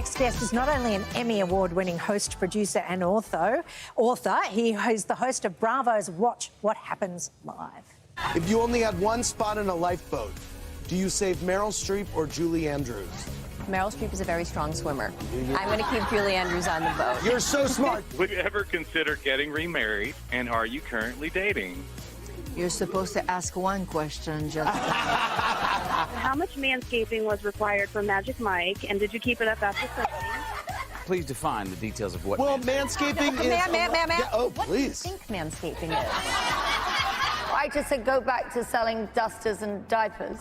next guest is not only an Emmy Award-winning host, producer and author, he is the host of Bravo's Watch What Happens Live. If you only had one spot in a lifeboat, do you save Meryl Streep or Julie Andrews? Meryl Streep is a very strong swimmer. I'm going to keep Julie Andrews on the boat. You're so smart. Would you ever consider getting remarried, and are you currently dating? You're supposed to ask one question, just. How much manscaping was required for Magic Mike, and did you keep it up after filming? Please define the details of what. Well, manscaping is. Ma'am. Yeah, oh, What please. do you think manscaping is? I just said go back to selling dusters and diapers. And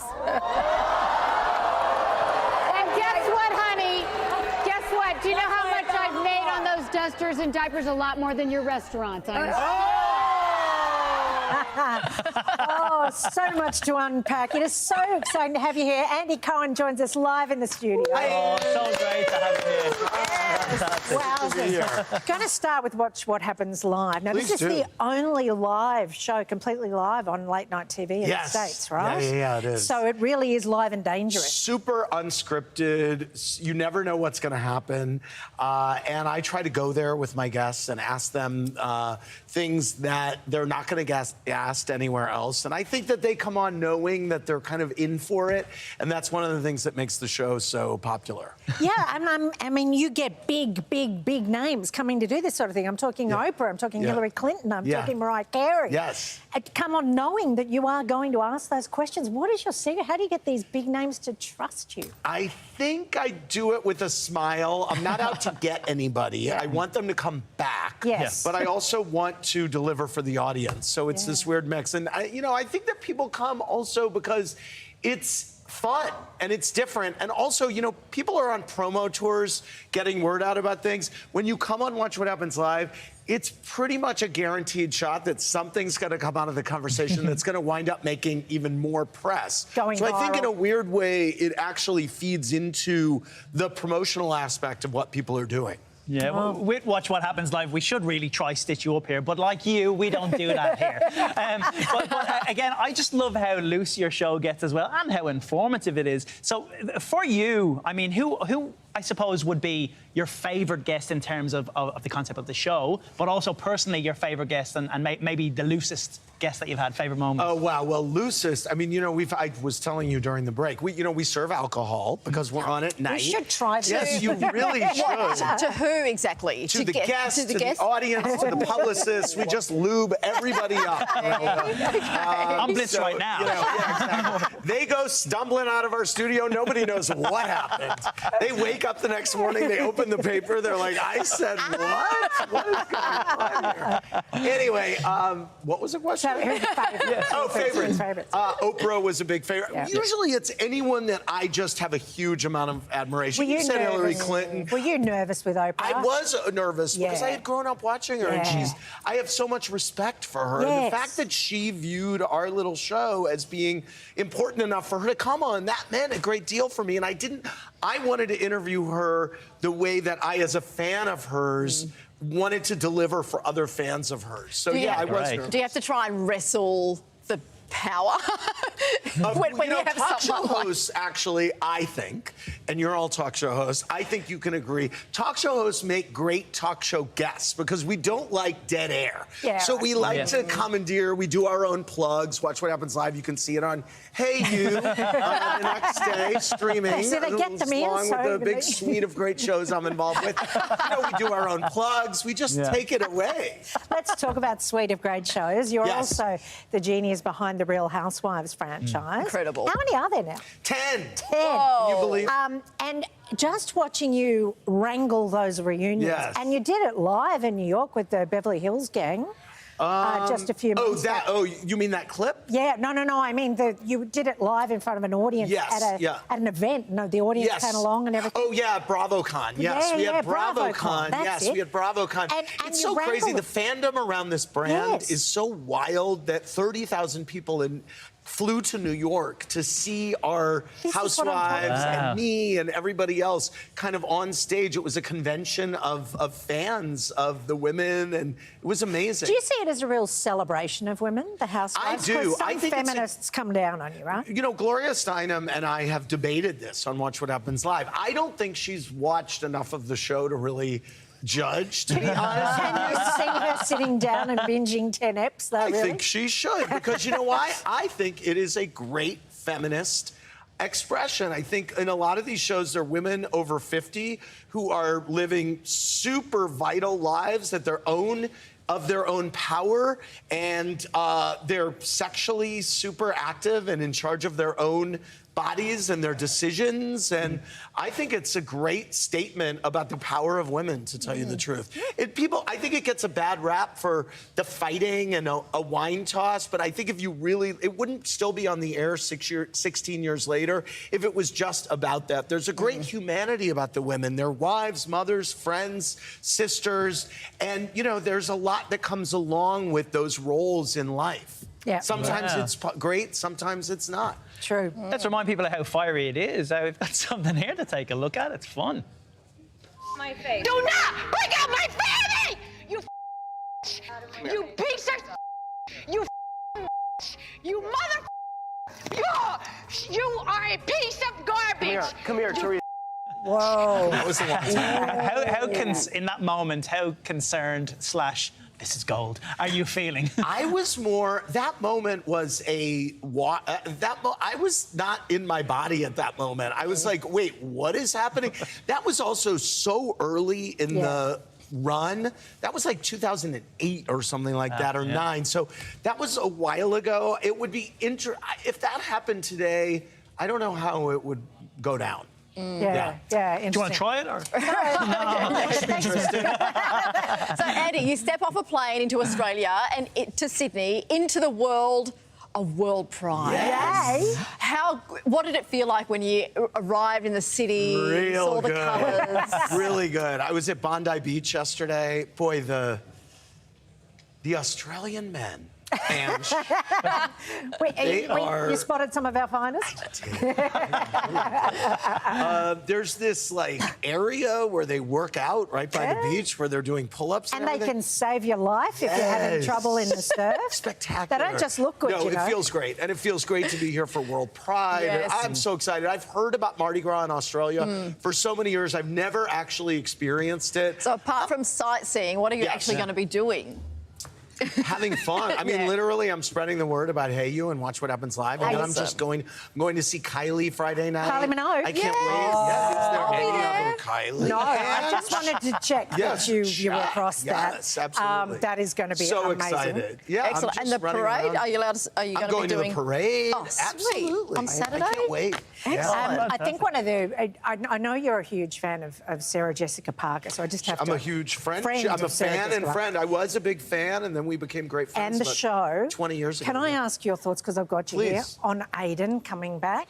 guess what, honey? Guess what? Do you know how much I've made on those dusters and diapers? A lot more than your restaurant. Oh, so much to unpack. It is so exciting to have you here. Andy Cohen joins us live in the studio. Oh, so great to have you here. Wowzers. Going to start with Watch What Happens Live. Now, Please this is do. the only live show, completely live on late night TV in the States, right? Yeah, it is. So it really is live and dangerous. Super unscripted. You never know what's going to happen. And I try to go there with my guests and ask them things that they're not going to get asked anywhere else. And I think that they come on knowing that they're kind of in for it. And that's one of the things that makes the show so popular. Yeah, I mean, you get big names coming to do this sort of thing. I'm talking Oprah, I'm talking Hillary Clinton, I'm talking Mariah Carey. Yes. Come on knowing that you are going to ask those questions. What is your secret? How do you get these big names to trust you? I think I do it with a smile. I'm not out to get anybody. I want them to come back. Yes. But I also want to deliver for the audience. So it's this weird mix. And, I think that people come also because it's fun and it's different. And also, people are on promo tours getting word out about things. When you come on Watch What Happens Live, it's pretty much a guaranteed shot that something's going to come out of the conversation that's going to wind up making even more press. So I think in a weird way, it actually feeds into the promotional aspect of what people are doing. Yeah, well, with Watch What Happens Live, we should really try stitch you up here, but like you, we don't do that here. But again, I just love how loose your show gets as well, and how informative it is. So, for you, I mean, who I suppose would be your favourite guest in terms of the concept of the show, but also personally your favourite guest and maybe the loosest guest that you've had, favourite moment? Oh, wow. Well, loosest, I mean, I was telling you during the break, we serve alcohol because we're on at night. We should try this. Yes, you really should. To who exactly? To the guests, to the audience, to the publicists. We just lube everybody up. I'm blitzed right now. Exactly. They go stumbling out of our studio. Nobody knows what happened. They wake up the next morning, they open the paper, they're like, I said what? What is going on here? Anyway, what was the question? Favorites. Oprah was a big favorite. Yeah. Usually it's anyone that I just have a huge amount of admiration. You said Hillary Clinton. Were you nervous with Oprah? I was nervous because I had grown up watching her, and I have so much respect for her. And the fact that she viewed our little show as being important enough for her to come on, that meant a great deal for me. And I wanted to interview her the way that I, as a fan of hers, wanted to deliver for other fans of hers. So, I was nervous. Do you have to try and wrestle the power when you have talk show someone hosts, actually, I think, and you're all talk show hosts, I think you can agree, talk show hosts make great talk show guests because we don't like dead air. So we like to commandeer, we do our own plugs. Watch What Happens Live, you can see it on Hey You the next day, streaming. So they get them in, along with the big suite of great shows I'm involved with. We do our own plugs, we just take it away. Let's talk about suite of great shows. You're also the genius behind the Real Housewives franchise. Incredible. How many are there now? 10. 10. Can you believe? And just watching you wrangle those reunions, and you did it live in New York with the Beverly Hills gang. Just a few months back. You mean that clip? Yeah, no. I mean, you did it live in front of an audience at an event. No, the audience came along and everything. Oh, yeah, BravoCon. Yes, we had BravoCon. That's we had BravoCon. And it's so crazy. The fandom around this brand is so wild that 30,000 people flew to New York to see our This is what I'm talking housewives about. and me and everybody else kind of on stage. It was a convention of fans of the women, and it was amazing. Do you see it as a real celebration of women, the housewives? I do. 'Cause some I think feminists come down on you, right? You know, Gloria Steinem and I have debated this on Watch What Happens Live. I don't think she's watched enough of the show to really judge, to be honest. Can you see her sitting down and binging 10 eps, though, I really? think she should, because you know why? I think it is a great feminist expression. I think in a lot of these shows, there are women over 50 who are living super vital lives of their own power, and they're sexually super active and in charge of their own bodies and their decisions. And I think it's a great statement about the power of women, to tell you the truth. I think it gets a bad rap for the fighting and a wine toss, but I think if you really, it wouldn't still be on the air 16 years later if it was just about that. There's a great humanity about the women. They're wives, mothers, friends, sisters, and, you know, there's a lot that comes along with those roles in life. Yeah. Sometimes it's great, sometimes it's not. True. Let's remind people of how fiery it is. We've got something here to take a look at. It's fun. My face. Do not bring out my family! You piece of you mother you are a piece of garbage! Come here, Teresa. Whoa. That was a long time. In that moment, how concerned / this is gold are you feeling? I was more. That moment was I was not in my body at that moment. I was like, wait, what is happening? That was also so early in the run. That was like 2008 or something like that, or 9. So that was a while ago. It would be if that happened today, I don't know how it would go down. Yeah, Do you want interesting. to try it? Or? So, Andy, you step off a plane into Australia and to Sydney, into the world of World Pride. Yay. What did it feel like when you arrived in the city, saw the colours? Really good. I was at Bondi Beach yesterday. Boy, the Australian men. And You spotted some of our finest? there's this like area where they work out right by the beach where they're doing pull-ups And they can save your life if you're having trouble in the surf. Spectacular. They don't just look good, No, you know. it feels great. And it feels great to be here for World Pride. Yes. I'm so excited. I've heard about Mardi Gras in Australia for so many years. I've never actually experienced it. So apart from sightseing, what are you actually going to be doing? Having fun. I mean, literally, I'm spreading the word about Hey You and Watch What Happens Live. And then I'm just going to see Kylie Friday night. Kylie Minogue. I can't wait. Yes. Is there I'll be any there. other Kylie? No, I just wanted to check that you were across that. Yes, absolutely. That is going to be so amazing. excited. Yeah, Excellent. And the parade? Are you allowed to? Are you I'm going to be the parade. Oh, sweet. Absolutely. On Saturday? I can't wait. I think one of the... I know you're a huge fan of Sarah Jessica Parker, so I just have to... I'm a huge friend. Friend I'm a of Sarah fan Jessica and Parker. friend. I was a big fan, and then we became great friends. And the about show. 20 years ago. Can I ask your thoughts, because I've got you here, Please. on Aiden coming back?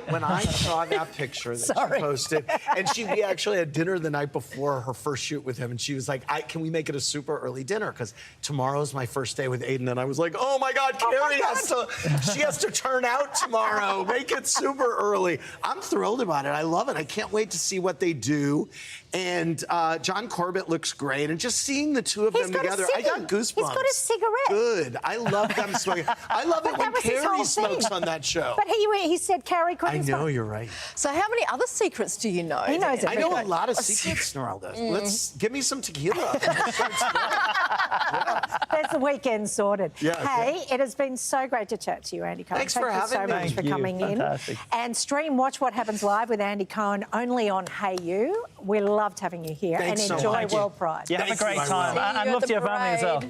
When I saw that picture that she posted, and we actually had dinner the night before her first shoot with him, and she was like, can we make it a super early dinner? Because tomorrow's my first day with Aiden. And I was like, oh my God, Carrie she has to turn out tomorrow. Make it super early. I'm thrilled about it. I love it. I can't wait to see what they do. And John Corbett looks great. And just seeing the two of them together, I got goosebumps. He's got a cigarette. Good. I love them smoking. I love it when was his whole Carrie smokes thing. on that show. But he said Carrie couldn't I know, smoke. you're right. So how many other secrets do you know? He knows I know a everything. lot of secrets, Esmeralda. Let's give me some tequila. That's the weekend sorted. Yeah, hey, it has been so great to chat to you, Andy Cohen. Thanks for having Thank you so me. much for Thank you. coming Fantastic. in. And stream Watch What Happens Live with Andy Cohen only on Hey You. We loved having you here. Thanks and so enjoy much. World Pride. You have a Thank you, great I time. will. See you And at love the to your family as well. parade.